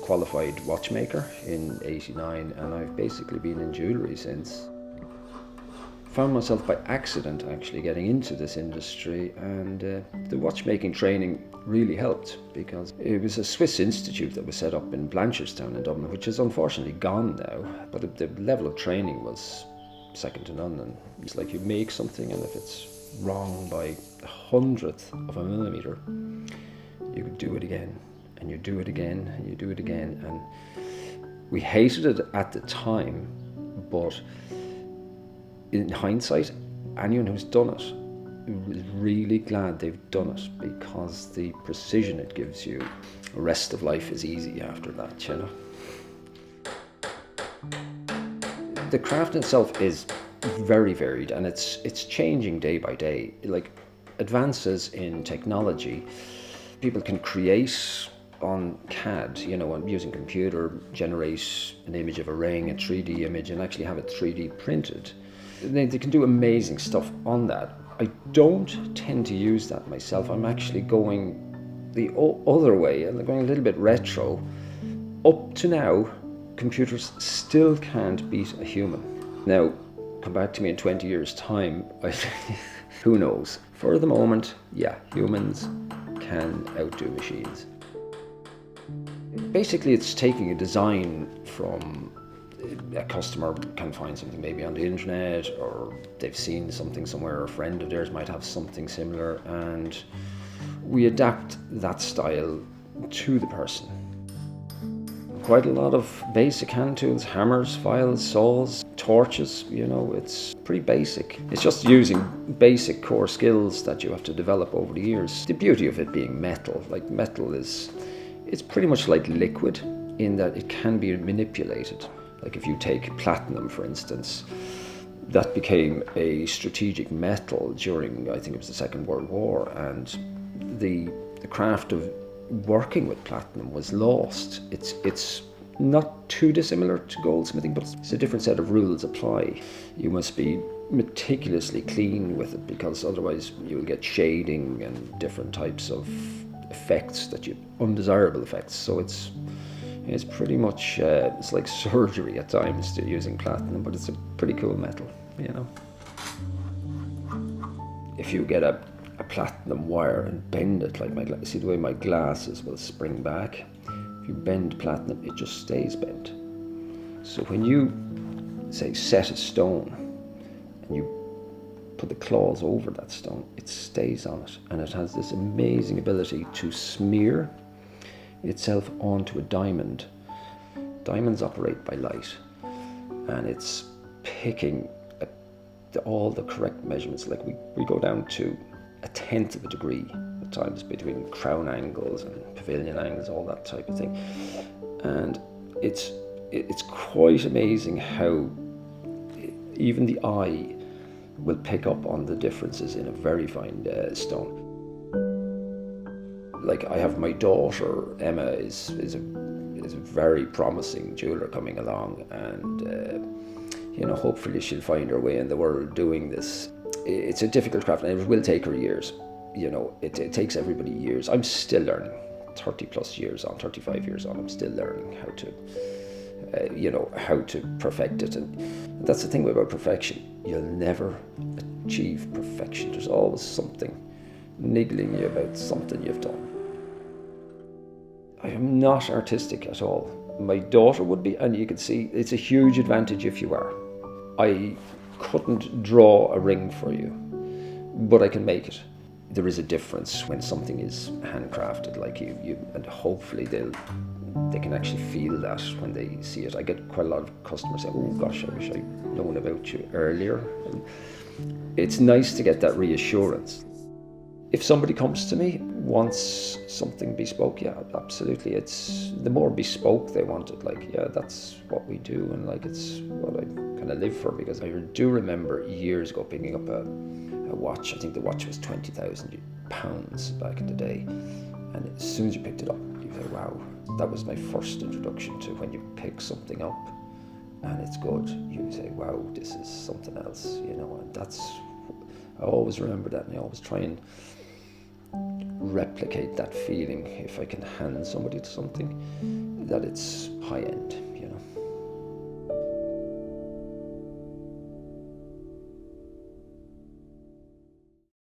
qualified watchmaker in '89, and I've basically been in jewellery since. Found myself by accident actually getting into this industry, and the watchmaking training really helped, because it was a Swiss institute that was set up in Blanchardstown in Dublin, which is unfortunately gone now, but the level of training was second to none. And it's like you make something, and if it's wrong by a hundredth of a millimetre, you could do it again, and you do it again, and you do it again. And we hated it at the time, but in hindsight, anyone who's done it is really glad they've done it, because the precision it gives you, the rest of life is easy after that, you know. The craft itself is very varied, and it's changing day by day. Like advances in technology, people can create on CAD, you know, using computer, generate an image of a ring, a 3D image, and actually have it 3D printed. They can do amazing stuff on that. I don't tend to use that myself. I'm actually going the other way, and going a little bit retro. Up to now, computers still can't beat a human. Now, come back to me in 20 years' time, who knows? For the moment, yeah, humans can outdo machines. Basically, it's taking a design from a customer can find something maybe on the internet, or they've seen something somewhere, a friend of theirs might have something similar, and we adapt that style to the person. Quite a lot of basic hand tools, hammers, files, saws, torches, you know, it's pretty basic. It's just using basic core skills that you have to develop over the years. The beauty of it being metal, like metal it's pretty much like liquid in that it can be manipulated. Like if you take platinum, for instance, that became a strategic metal during, I think it was the Second World War, and the craft of working with platinum was lost. It's not too dissimilar to goldsmithing, but it's a different set of rules apply. You must be meticulously clean with it, because otherwise you'll get shading and different types of effects undesirable effects. So it's pretty much, it's like surgery at times to using platinum, but it's a pretty cool metal, you know. If you get a platinum wire and bend it, like see the way my glasses will spring back? If you bend platinum, it just stays bent. So when you, say, set a stone, and you put the claws over that stone, it stays on it, and it has this amazing ability to smear itself onto a diamond. Diamonds operate by light, and it's picking all the correct measurements. Like we go down to 1/10 of a degree at times between crown angles and pavilion angles, all that type of thing. And it's quite amazing how even the eye will pick up on the differences in a very fine stone. Like I have my daughter Emma is a very promising jeweler coming along, and you know, hopefully she'll find her way in the world doing this. It's a difficult craft, and it will take her years. You know, it takes everybody years. I'm still learning. 30 plus years on, 35 years on, I'm still learning how to how to perfect it. And that's the thing about perfection. You'll never achieve perfection. There's always something niggling you about something you've done. I am not artistic at all. My daughter would be, and you can see it's a huge advantage if you are. I couldn't draw a ring for you, but I can make it. There is a difference when something is handcrafted, like you, and hopefully they can actually feel that when they see it. I get quite a lot of customers saying, "Oh gosh, I wish I'd known about you earlier." And it's nice to get that reassurance. If somebody comes to me, wants something bespoke, yeah, absolutely. It's the more bespoke they want it, like, yeah, that's what we do, and like it's what I kind of live for. Because I do remember years ago picking up a watch. I think the watch was £20,000 back in the day, and as soon as you picked it up, you say, wow, that was my first introduction to when you pick something up and it's good, you say, wow, this is something else, you know. And that's, I always remember that, and I always try and replicate that feeling if I can hand somebody to something, that it's high end.